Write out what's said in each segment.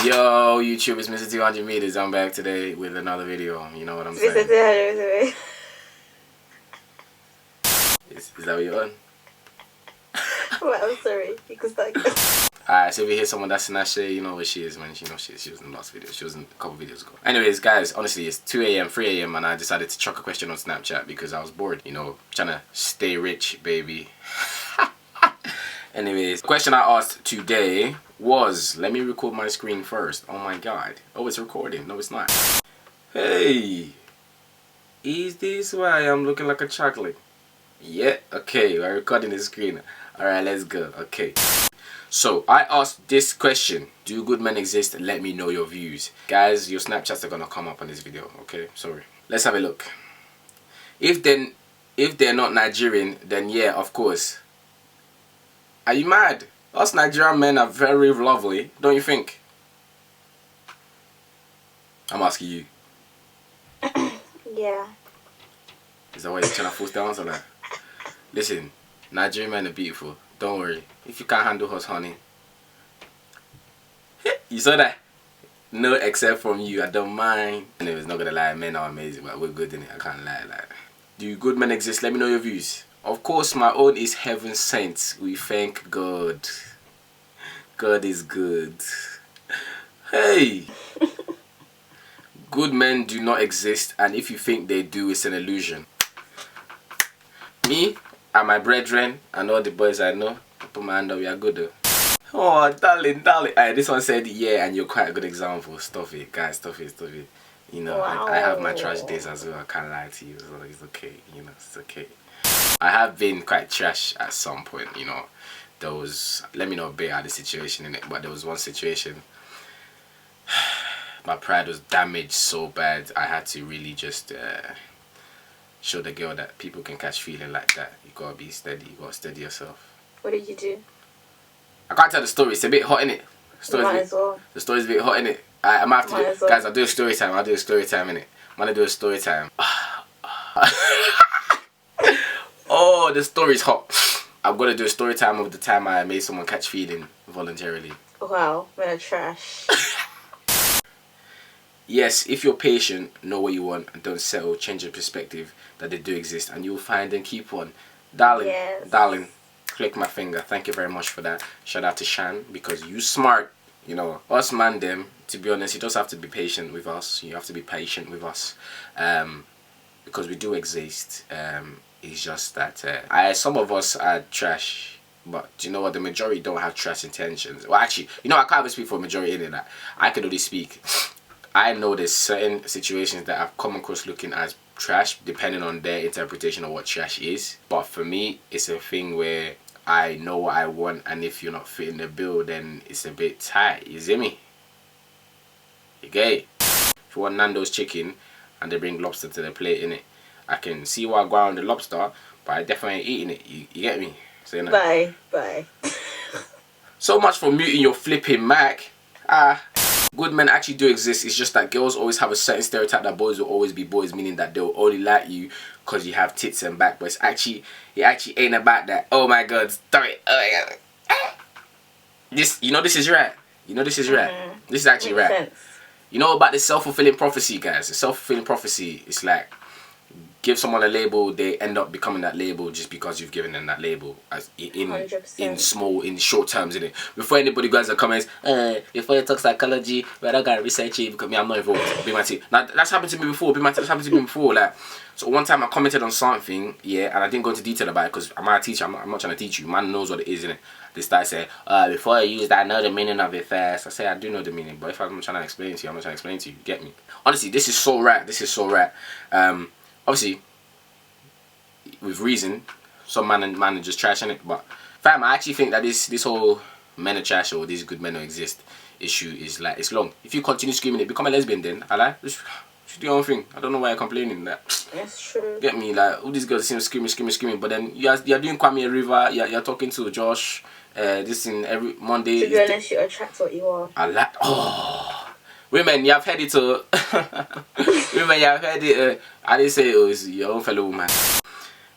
Yo, YouTube, it's Mr. 200 Meters. I'm back today with another video. You know what I'm saying? Mr. 200 Is that what you're on? Well, I'm sorry. You can start. Alright, so if you hear someone that's Nashe, you know what she is, man. She knows she was in the last video. She was in a couple videos ago. Anyways, guys, honestly, it's 2 a.m., 3 a.m. and I decided to chuck a question on Snapchat because I was bored. You know, trying to stay rich, baby. Anyways, the question I asked today was, let me record my screen first. Oh my god. Oh, it's recording. No, it's not. Hey, is this why I'm looking like a chocolate? Yeah, okay, we're recording the screen. Alright, let's go. Okay. So, I asked this question. Do good men exist? Let me know your views. Guys, your Snapchats are gonna come up on this video, okay? Sorry. Let's have a look. If they're not Nigerian, then yeah, of course. Are you mad? Us Nigerian men are very lovely, don't you think? I'm asking you. Yeah. Is that why you're trying to force the answer like? Listen, Nigerian men are beautiful. Don't worry. If you can't handle us, honey. You saw that? No, except from you. I don't mind. Anyways, not gonna lie, men are amazing, but we're good in it. I can't lie. Like, do good men exist? Let me know your views. Of course, my own is heaven sent. We thank God. God is good. Hey! Good men do not exist, and if you think they do, it's an illusion. Me and my brethren and all the boys I know, I put my hand up, we are good though. Oh, darling. Alright, this one said yeah, and you're quite a good example. Stop it, guys, stop it. You know, wow. I have my trash days as well. I can't lie to you, so it's okay. You know, it's okay. I have been quite trash at some point, you know. There was, let me not bear out the situation in it, but there was one situation. My pride was damaged so bad, I had to really just show the girl that people can catch feeling like that. You gotta be steady, you gotta steady yourself. What did you do? I can't tell the story, it's a bit hot in it. The story's a bit hot in it. I'm gonna have to do it. Guys, I'll do a story time, in it. I'm gonna do a story time. Oh, the story's hot. I'm gonna do a story time of the time I made someone catch feeling voluntarily. Wow, men are trash. Yes, if you're patient, know what you want, and don't settle, change your perspective that they do exist, and you'll find and keep on. Darling, yes. Darling, click my finger. Thank you very much for that. Shout out to Shan, because you smart. You know, us man them, to be honest, you just have to be patient with us. You have to be patient with us. Because we do exist. It's just that some of us are trash. But do you know what? The majority don't have trash intentions. Well, actually, you know, I can't even speak for a majority in that. I can only speak. I know there's certain situations that I've come across looking as trash, depending on their interpretation of what trash is. But for me, it's a thing where I know what I want, and if you're not fitting the bill, then it's a bit tight. You see me? You get it? If you want Nando's chicken and they bring lobster to the plate, innit? I can see why I go on the lobster, but I definitely ain't eating it. You get me? So, you know. Bye. So much for muting your flipping Mac. Good men actually do exist. It's just that girls always have a certain stereotype that boys will always be boys, meaning that they'll only like you because you have tits and back. But it actually ain't about that. Oh my god, stop it. Oh my god. This is right. This is actually Makes right. sense. You know about the self-fulfilling prophecy, guys? The self-fulfilling prophecy is like, give someone a label, they end up becoming that label just because you've given them that label, as in short terms, innit? Before anybody goes and comments, before you talk psychology, we're not gonna research it because me, I'm not involved. Be my team. Now that's happened to me before. That's happened to me before. Like, so one time I commented on something, yeah, and I didn't go into detail about it because I'm not a teacher. I'm not trying to teach you. Man knows what it is, innit? They start saying, before I use that, I know the meaning of it first. I say I do know the meaning, but if I'm trying to explain to you, I'm not trying to explain to you. Get me? Honestly, this is so right. Obviously, with reason, some man are just trashing it. But fam, I actually think that this whole men are trash or these good men don't exist issue is like, it's long. If you continue screaming it, become a lesbian then. I like just do your own thing. I don't know why you're complaining. That That's true. Get me? Like, all these girls seem screaming, but then you're doing Kwame River. You're talking to Josh. This in every Monday. To be honest, you attract what you are. I like women, you have heard it women, you have heard it I didn't say it was your own fellow woman.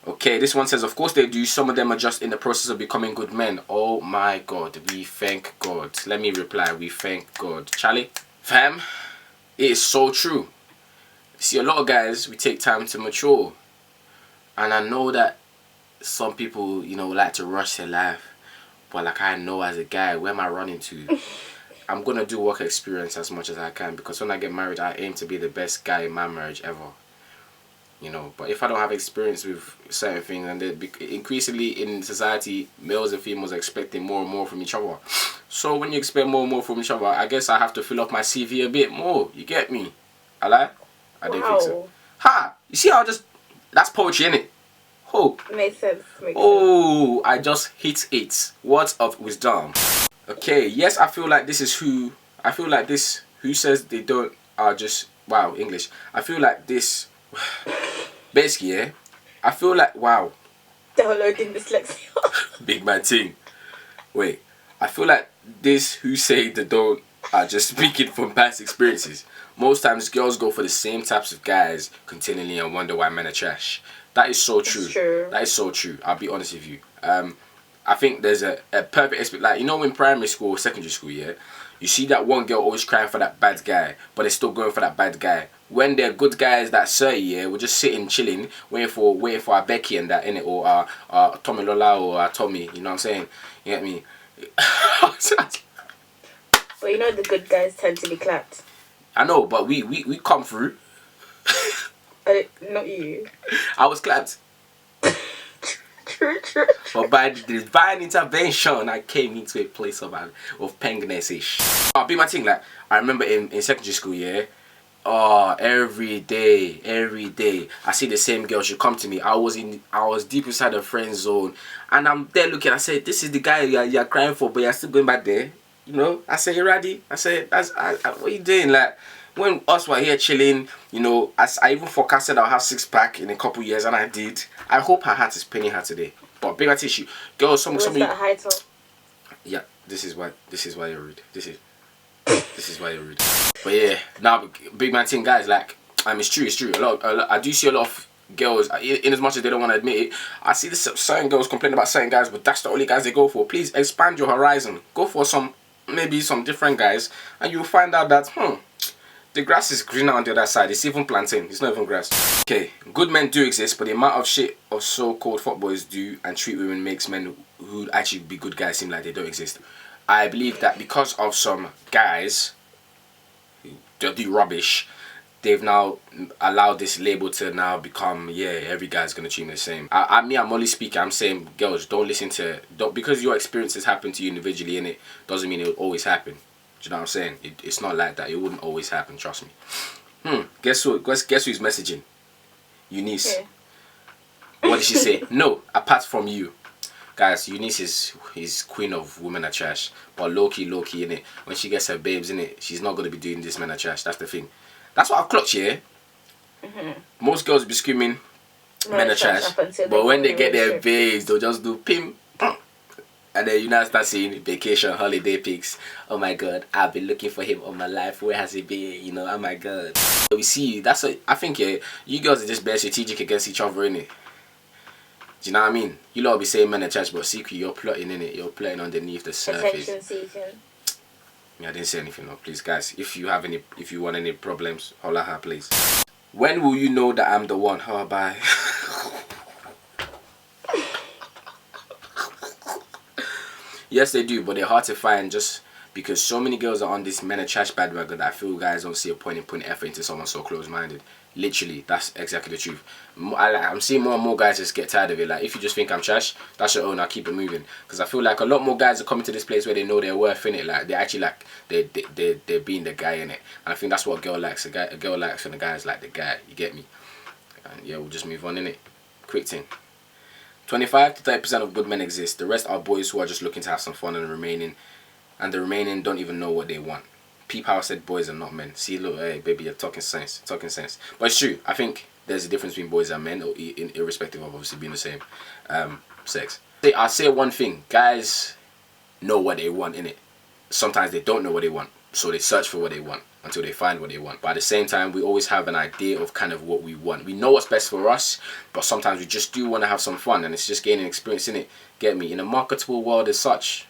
Okay, this one says, of course they do. Some of them are just in the process of becoming good men. Oh my God, we thank God. Let me reply, we thank God. Charlie, fam, it is so true. See, a lot of guys, we take time to mature. And I know that some people, you know, like to rush their life. But like, I know as a guy, where am I running to? I'm going to do work experience as much as I can. Because when I get married, I aim to be the best guy in my marriage ever. You know, but if I don't have experience with certain things, and increasingly in society, males and females are expecting more and more from each other. So when you expect more and more from each other, I guess I have to fill up my CV a bit more. You get me? I lie? I don't think so. Ha! You see how that's poetry, innit? Oh. Makes sense. Oh, I just hit it. Words of wisdom. Okay, yes, I feel like this who says they don't are just, wow, English. I feel like this, basically, yeah, I feel like, wow. Downloading dyslexia. Big man thing. Wait, I feel like this who say they don't are just speaking from past experiences. Most times girls go for the same types of guys continually and wonder why men are trash. That is so true. That is so true. I'll be honest with you. I think there's a perfect aspect, like, you know, in primary school or secondary school, yeah, you see that one girl always crying for that bad guy, but they're still going for that bad guy. When they're good guys that 30, yeah, we're just sitting chilling, waiting for our Becky and that, innit, or our Tommy Lola or our Tommy, you know what I'm saying? You get me? But you know the good guys tend to be clapped. I know, but we come through. Not you. I was clapped. True. But by the divine intervention, I came into a place of pengness-ish. I'll be my thing, like, I remember in secondary school, yeah, every day, I see the same girl, she come to me. I was deep inside the friend zone, and I'm there looking, I said, this is the guy you're crying for, but you're still going back there, you know? I said, you ready? I said, what are you doing? Like, when us were here chilling, you know, as I even forecasted I'll have 6-pack in a couple years, and I did. I hope her heart is paining her today. But bigger tissue, girls, some that high top? Yeah, this is why you're rude. This is why you're rude. But yeah, now big man thing, guys. Like, it's true. A lot. I do see a lot of girls, in as much as they don't want to admit it. I see certain girls complain about certain guys, but that's the only guys they go for. Please expand your horizon. Go for maybe some different guys, and you'll find out that the grass is greener on the other side. It's even plantain. It's not even grass. Okay, good men do exist, but the amount of shit of so-called fuckboys do and treat women makes men who'd actually be good guys seem like they don't exist. I believe that because of some guys who do rubbish, they've now allowed this label to now become, yeah, every guy's gonna treat me the same. I'm only speaking. I'm saying, girls, don't because your experiences happen to you individually, innit, doesn't mean it'll always happen. Do you know what I'm saying? It's not like that. It wouldn't always happen, trust me. Guess who's messaging? Eunice. Yeah. What did she say? No, apart from you. Guys, Eunice is queen of women are trash. But low-key, innit? When she gets her babes, innit, she's not going to be doing this men are trash. That's the thing. That's what I've clocked, yeah? Most girls be screaming men are trash. But when they get their babes, they'll just do pim. And then you now start seeing vacation, holiday pics. Oh my God, I've been looking for him all my life. Where has he been? You know, oh my God. We see you. I think, yeah, you girls are just very strategic against each other, innit? Do you know what I mean? You lot be saying men are trash, but secretly you're plotting, innit? You're plotting underneath the surface. Attention seeking. Yeah, I didn't say anything, no. Please, guys, if you want any problems, holla at her, please. When will you know that I'm the one? Oh, bye. Yes, they do, but they're hard to find just because so many girls are on this men are trash bandwagon that I feel guys don't see a point in putting effort into someone so close-minded. Literally, that's exactly the truth. I'm seeing more and more guys just get tired of it. Like, if you just think I'm trash, that's your own, I'll keep it moving. Because I feel like a lot more guys are coming to this place where they know their worth in it. Like, they actually like, they're being the guy in it. And I think that's what a girl likes. A girl likes when the guy's like the guy. You get me? And yeah, we'll just move on in it. Quick thing. 25 to 30% of good men exist. The rest are boys who are just looking to have some fun, and the remaining don't even know what they want. Pete Power said boys are not men. See, look, hey, baby, you're talking sense. Talking sense. But it's true. I think there's a difference between boys and men, irrespective of obviously being the same sex. I'll say one thing. Guys know what they want, innit? Sometimes they don't know what they want. So they search for what they want until they find what they want. But at the same time, we always have an idea of kind of what we want. We know what's best for us, but sometimes we just do want to have some fun, and it's just gaining experience in it. Get me? In a marketable world as such,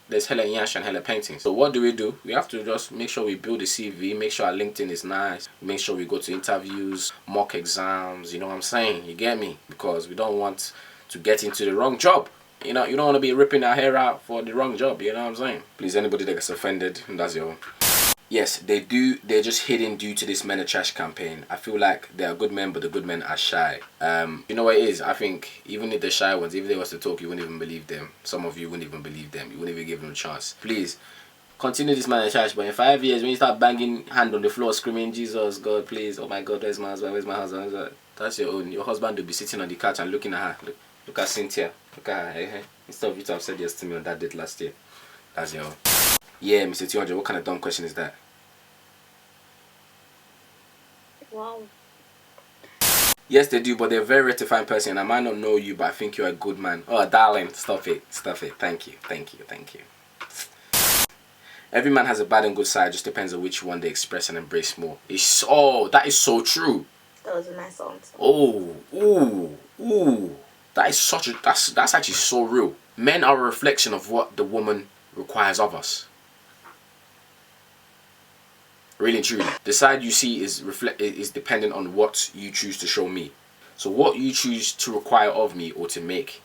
there's hella Nyash and hella paintings. So what do? We have to just make sure we build a CV, make sure our LinkedIn is nice, make sure we go to interviews, mock exams, you know what I'm saying? You get me? Because we don't want to get into the wrong job. You know, you don't want to be ripping our hair out for the wrong job, you know what I'm saying? Please, anybody that gets offended, that's your... Yes, they do. They're just hidden due to this Men Are Trash campaign. I feel like they are good men, but the good men are shy. You know what it is? I think even if the shy ones, if they was to talk, you wouldn't even believe them. Some of you wouldn't even believe them. You wouldn't even give them a chance. Please, continue this Man Are Trash, but in 5 years, when you start banging hand on the floor, screaming, Jesus, God, please, oh my God, where's my husband, where's my husband? That's your own. Your husband will be sitting on the couch and looking at her. Look at Cynthia. Look at her. Instead of you to have said yes to me on that date last year. That's your own. Yeah, Mr. 200, what kind of dumb question is that? Wow. Yes, they do, but they're a very rectifying person. I might not know you, but I think you're a good man. Oh, darling, stop it. Stop it. Thank you. Thank you. Thank you. Every man has a bad and good side. Just depends on which one they express and embrace more. Oh, that is so true. That was a nice answer. Oh, ooh. That is such a... That's actually so real. Men are a reflection of what the woman requires of us. Really and truly, the side you see is dependent on what you choose to show me. So what you choose to require of me or to make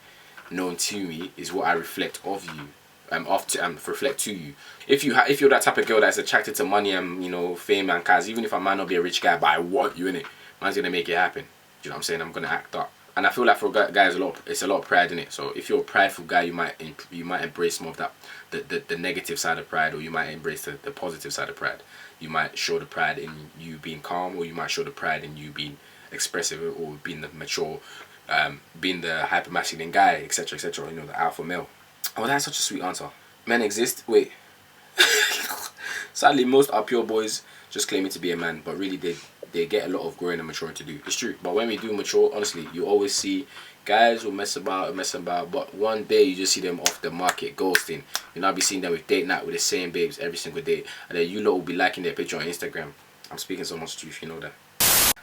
known to me is what I reflect of you, reflect to you. If you're that type of girl that's attracted to money and, you know, fame and cars, even if I might not be a rich guy, but I want you in it, man's gonna make it happen. Do you know what I'm saying? I'm gonna act up. And I feel like for guys, it's a lot of pride in it. So if you're a prideful guy, you might embrace more of that, the negative side of pride, or you might embrace the positive side of pride. You might show the pride in you being calm, or you might show the pride in you being expressive, or being the mature, being the hyper masculine guy, etc., etc. You know, the alpha male. Oh, that's such a sweet answer. Men exist. Wait. Sadly, most are pure boys just claiming to be a man, but really they get a lot of growing and maturing to do. It's true. But when we do mature, honestly, you always see guys will mess about, but one day you just see them off the market, ghosting. You'll not be seeing them with date night with the same babes every single day, and then you lot will be liking their picture on Instagram. I'm speaking so much truth, you know that.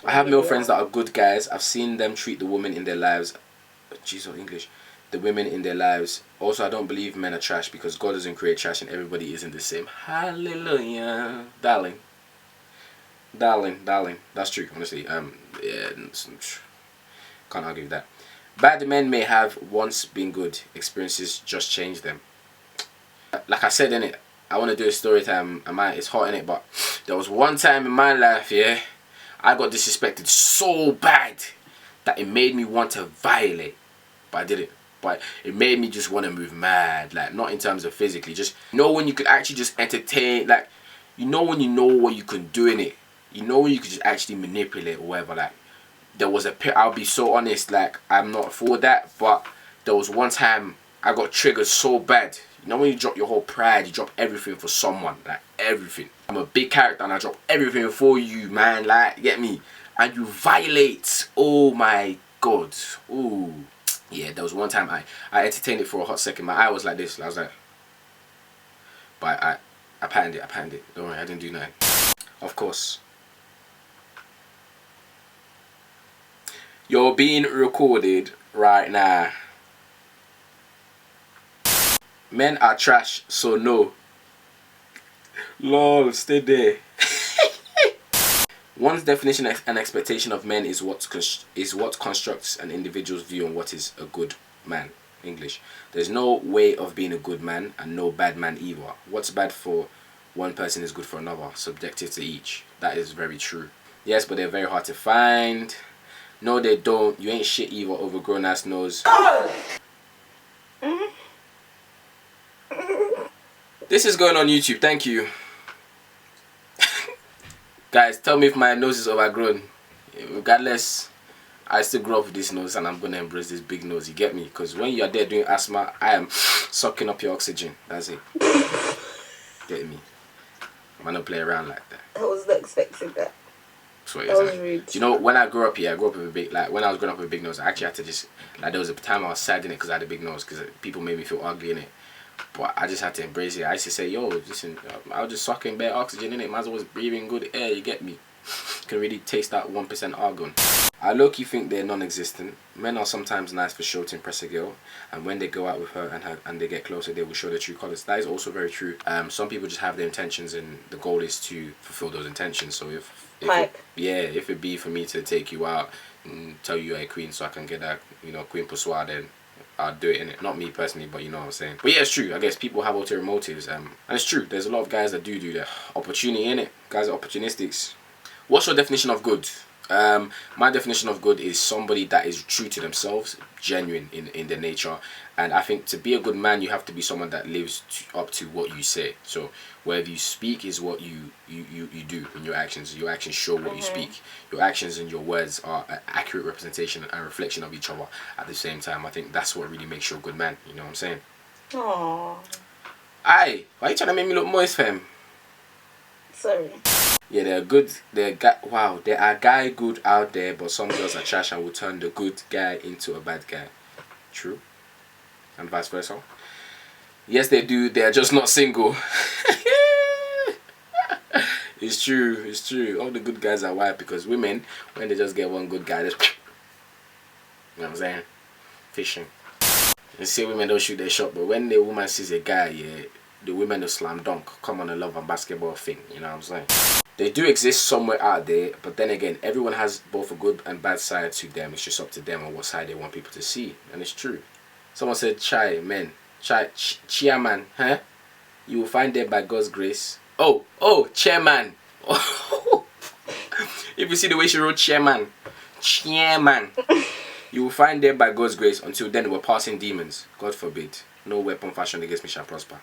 I have male friends that are good guys. I've seen them treat the women in their lives. Jesus, English. The women in their lives. Also, I don't believe men are trash, because God doesn't create trash and everybody isn't the same. Hallelujah, darling. That's true, honestly. Yeah, can't argue with that. Bad men may have once been good. Experiences just change them. Like I said in it, I want to do a story time. It's hot in it, but there was one time in my life, yeah, I got disrespected so bad that it made me want to violate, but I didn't. But it made me just want to move mad, like not in terms of physically, just when you could actually just entertain, like when you know what you can do in it, when you could just actually manipulate or whatever. Like there was I'll be so honest, like I'm not for that, but there was one time I got triggered so bad. You know when you drop your whole pride, you drop everything for someone, like everything. I'm a big character and I drop everything for you, man, like, get me? And you violate, oh my God, ooh. Yeah, there was one time I entertained it for a hot second. My eye was like this, I was like, but I patterned it, don't worry, I didn't do nothing. Of course. You're being recorded right now. Men are trash, so no. Lol, stay there. One's definition and expectation of men is what constructs an individual's view on what is a good man. English. There's no way of being a good man and no bad man either. What's bad for one person is good for another, subjective to each. That is very true. Yes, but they're very hard to find. No, they don't. You ain't shit either, overgrown ass nose. This is going on YouTube, thank you. Guys, tell me if my nose is overgrown. Regardless, I still grow up with this nose and I'm going to embrace this big nose, you get me? Because when you're there doing asthma, I am sucking up your oxygen. That's it. Get me? I'm going to play around like that. I was not expecting that. That was rude. Do you know, when I grew up here, I grew up with a big, like, when I was growing up with a big nose, I actually had to just, like, there was a time I was sad in it because I had a big nose, because people made me feel ugly in it. But I just had to embrace it. I used to say, yo, listen, I was just sucking bare oxygen in it. Might as well was breathing good air, you get me? Can really taste that 1% argon. I low-key think they're non-existent. Men are sometimes nice for show to impress a girl, and when they go out with her and they get closer, they will show their true colours. That is also very true. Some people just have their intentions, and the goal is to fulfill those intentions. So if it be for me to take you out and tell you you're a queen, so I can get that, you know, queen poursoir, then I'll do it, innit? Not me personally, but you know what I'm saying. But yeah, it's true. I guess people have ulterior motives, and it's true. There's a lot of guys that do that. Opportunity, innit? Guys are opportunistics. What's your definition of good? My definition of good is somebody that is true to themselves, genuine in their nature, and I think to be a good man, you have to be someone that lives up to what you say. So wherever you speak is what you do in your actions. Your actions show what you speak. Your actions and your words are an accurate representation and reflection of each other at the same time. I think that's what really makes you a good man. You know what I'm saying? Aww. Aye, why are you trying to make me look moist, fam? Sorry. Yeah, they're good. Wow, there are guy good out there, but some girls are trash and will turn the good guy into a bad guy. True. And vice versa. Yes, they do. They are just not single. It's true. It's true. All the good guys are white, because women, when they just get one good guy, just, you know what I'm saying? Fishing. They say women don't shoot their shot, but when the woman sees a guy, yeah, the women will slam dunk, come on a love and basketball thing. You know what I'm saying? They do exist somewhere out there, but then again, everyone has both a good and bad side to them. It's just up to them on what side they want people to see, and it's true. Someone said, chairman, huh? You will find there by God's grace. Oh, chairman. If you see the way she wrote chairman, you will find there by God's grace. Until then, we're passing demons. God forbid. No weapon fashioned against me shall prosper.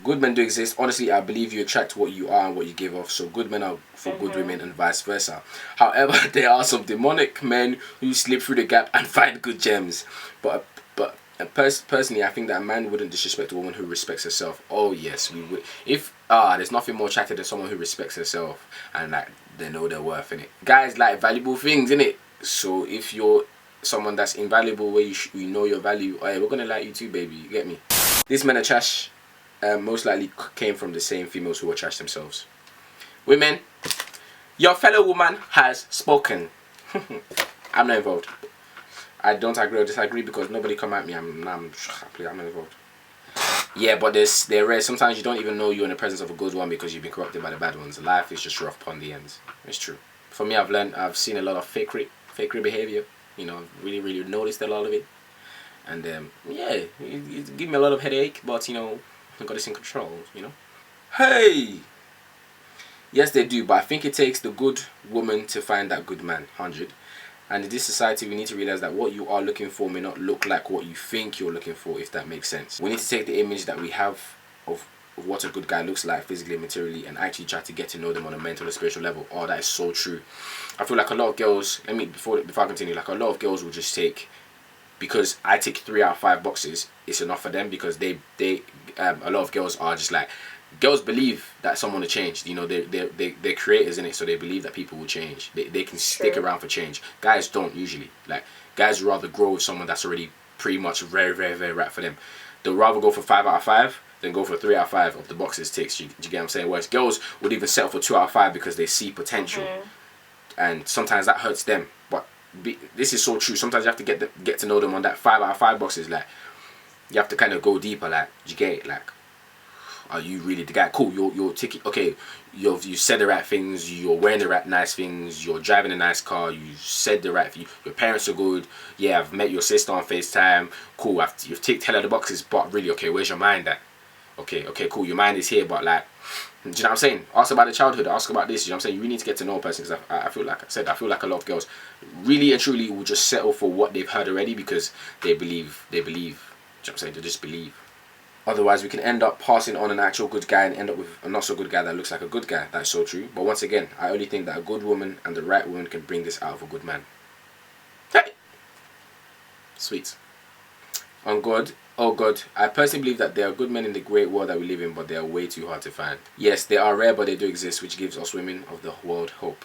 Good men do exist. Honestly, I believe you attract what you are and what you give off. So good men are for good women and vice versa. However, there are some demonic men who slip through the gap and find good gems. But personally, I think that a man wouldn't disrespect a woman who respects herself. Oh yes, we would. If there's nothing more attractive than someone who respects herself and like they know their worth in it. Guys like valuable things in it. So if you're someone that's invaluable, where you know your value, oh, yeah, we're gonna like you too, baby. You get me? These men are trash. Most likely came from the same females who were trash themselves. Women, your fellow woman has spoken. I'm not involved. I don't agree or disagree, because nobody come at me. I'm not involved. Yeah, but they're rare. Sometimes you don't even know you're in the presence of a good one because you've been corrupted by the bad ones. Life is just rough upon the ends. It's true. For me, I've seen a lot of fakery behavior. You know, really noticed a lot of it. And yeah, it give me a lot of headache, but you know, I got this in control, you know. Hey! Yes, they do, but I think it takes the good woman to find that good man. 100. And in this society, we need to realize that what you are looking for may not look like what you think you're looking for, if that makes sense. We need to take the image that we have of what a good guy looks like physically and materially, and actually try to get to know them on a mental and spiritual level. Oh, that is so true. I feel like a lot of girls, before I continue, like a lot of girls will just take, because I tick 3 out of 5 boxes, it's enough for them, because a lot of girls are just like, girls believe that someone will change. You know, they're creators in it, so they believe that people will change. They can stick around for change. Guys don't usually. Like, guys would rather grow with someone that's already pretty much very right for them. They'll rather go for 5 out of 5 than go for 3 out of 5 of the boxes ticks. Do you get what I'm saying? Whereas girls would even settle for 2 out of 5 because they see potential, and sometimes that hurts them. But this is so true. Sometimes you have to get to know them on that 5 out of 5 boxes. Like, you have to kind of go deeper. Like, do you get it? Like, are you really the guy? Cool, you're ticking. Okay, you said the right things. You're wearing the right nice things. You're driving a nice car. You said the right thing. Your parents are good. Yeah, I've met your sister on FaceTime. Cool, you've ticked hell of the boxes. But really, okay, where's your mind at? Okay, cool. Your mind is here, but like, do you know what I'm saying? Ask about the childhood. Ask about this. You know what I'm saying? You really need to get to know a person, because I feel like I feel like a lot of girls really and truly will just settle for what they've heard already, because they believe. Do you know what I'm saying? They just believe. Otherwise, we can end up passing on an actual good guy and end up with a not so good guy that looks like a good guy. That's so true. But once again, I only think that a good woman and the right woman can bring this out of a good man. Hey! Sweet. On God. Oh God, I personally believe that there are good men in the great world that we live in, but they are way too hard to find. Yes, they are rare, but they do exist, which gives us women of the world hope.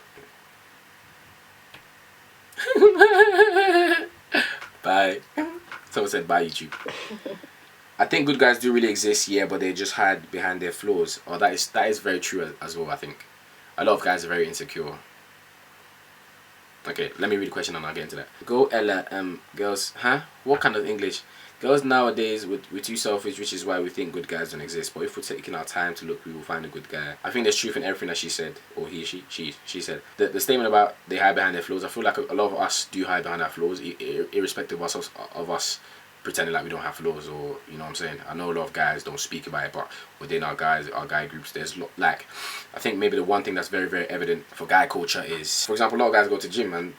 Bye. Someone said bye, YouTube. I think good guys do really exist, yeah, but they just hide behind their flaws. Or that is very true as well. I think a lot of guys are very insecure. Okay, let me read the question and I'll get into that. Go Ella, girls, huh? What kind of English? Girls nowadays, we're too selfish, which is why we think good guys don't exist. But if we're taking our time to look, we will find a good guy. I think there's truth in everything that she said, or she said. The statement about they hide behind their flaws, I feel like a lot of us do hide behind our flaws, irrespective of us pretending like we don't have flaws, or you know what I'm saying. I know a lot of guys don't speak about it, but within our guy groups, there's like, I think maybe the one thing that's very, very evident for guy culture is, for example, a lot of guys go to gym, and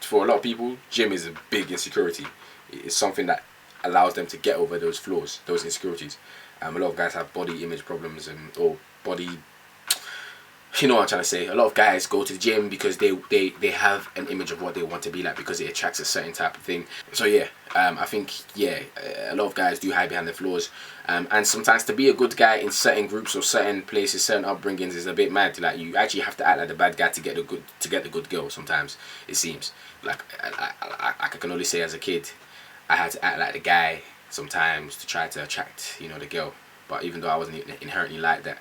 for a lot of people, gym is a big insecurity. It's something that allows them to get over those flaws, those insecurities. A lot of guys have body image problems or body, you know what I'm trying to say. A lot of guys go to the gym because they have an image of what they want to be like, because it attracts a certain type of thing. So yeah, I think a lot of guys do hide behind their flaws, and sometimes to be a good guy in certain groups or certain places, certain upbringings is a bit mad. Like you actually have to act like the bad guy to get the good girl. Sometimes it seems like I can only say as a kid, I had to act like the guy sometimes to try to attract, you know, the girl. But even though I wasn't inherently like that,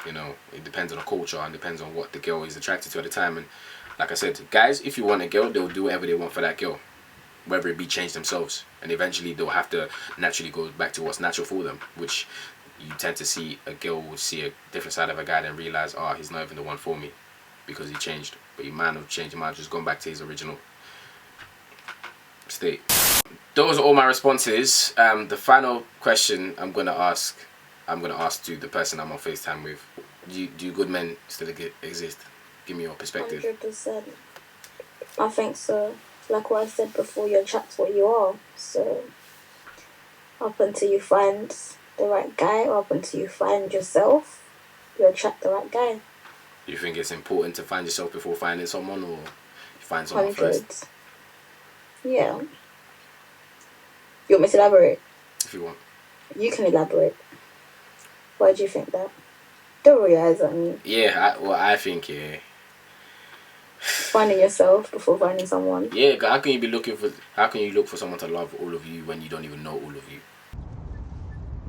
you know, it depends on the culture and depends on what the girl is attracted to at the time. And like I said, guys, if you want a girl, they'll do whatever they want for that girl, whether it be change themselves, and eventually they'll have to naturally go back to what's natural for them, which you tend to see a girl will see a different side of a guy and realize, oh, he's not even the one for me because he changed. But he might have changed, he might have just gone back to his original state. Those are all my responses. The final question I'm gonna ask to the person I'm on FaceTime with: Do good men still exist? Give me your perspective. 100%. I think so. Like what I said before, you attract what you are. So up until you find the right guy, or up until you find yourself, you attract the right guy. You think it's important to find yourself before finding someone, or you find someone first? Yeah. You want me to elaborate? If you want. You can elaborate. Why do you think that? Don't roll your eyes at me. Yeah, I think, yeah. Finding yourself before finding someone. Yeah, how can you look for someone to love all of you when you don't even know all of you?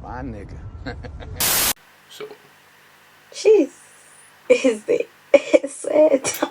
My nigga. So. Jeez. Is it? It's it.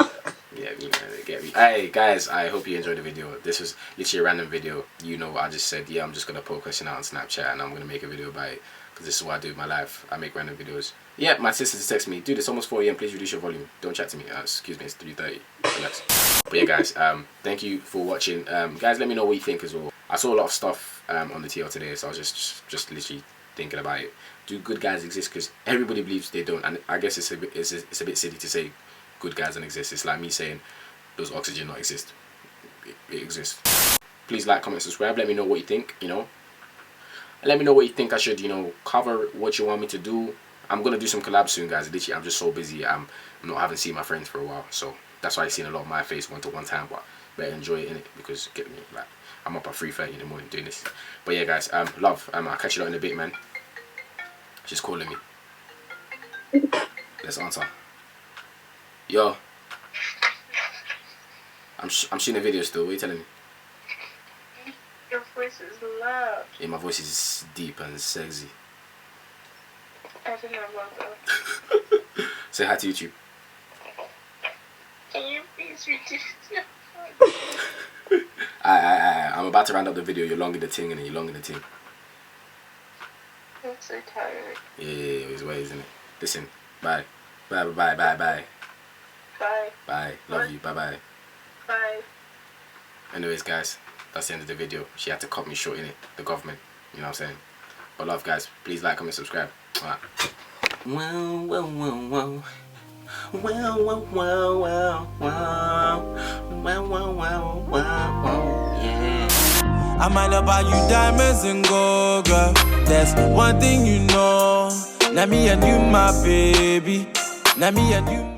Yeah, you know, get me. Hey guys, I hope you enjoyed the video. This was literally a random video. You know, I just said, yeah, I'm just gonna put a question out on Snapchat and I'm gonna make a video about it, because this is what I do with my life. I make random videos. Yeah, my sister just texted me, dude, it's almost 4 AM, please reduce your volume. Don't chat to me. Excuse me, it's 3:30. Relax. But yeah guys, thank you for watching. Guys, let me know what you think as well. I saw a lot of stuff on the TL today, so I was just literally thinking about it. Do good guys exist? Because everybody believes they don't, and I guess it's a bit silly to say good guys don't exist. It's like me saying, does oxygen not exist? It exists. Please like, comment, subscribe. Let me know what you think, you know. Let me know what you think I should, you know, cover, what you want me to do. I'm going to do some collabs soon, guys. Literally, I'm just so busy. I haven't seen my friends for a while. So that's why I've seen a lot of my face one time. But better enjoy it, innit? Because get me, like, I'm up at 3:30 in the morning doing this. But yeah, guys, love. I'll catch you lot in a bit, man. She's calling me. Let's answer. Yo. I'm shooting a video still. What are you telling me? Your voice is loud. Yeah, my voice is deep and sexy. I don't know about that. Say hi to YouTube. Can you please reduce your voice? I'm about to round up the video. You're long in the ting and you're long in the ting. I'm so tired. Yeah, it's way, isn't it? Listen, bye. Bye. Bye. Bye. Love you. Bye. Bye. Anyways, guys, that's the end of the video. She had to cut me short, innit? The government. You know what I'm saying? But love, guys. Please like, comment, subscribe. Alright. Yeah. I might not buy you diamonds and gold, girl. That's one thing you know. Now me and you, my baby. Now me and you.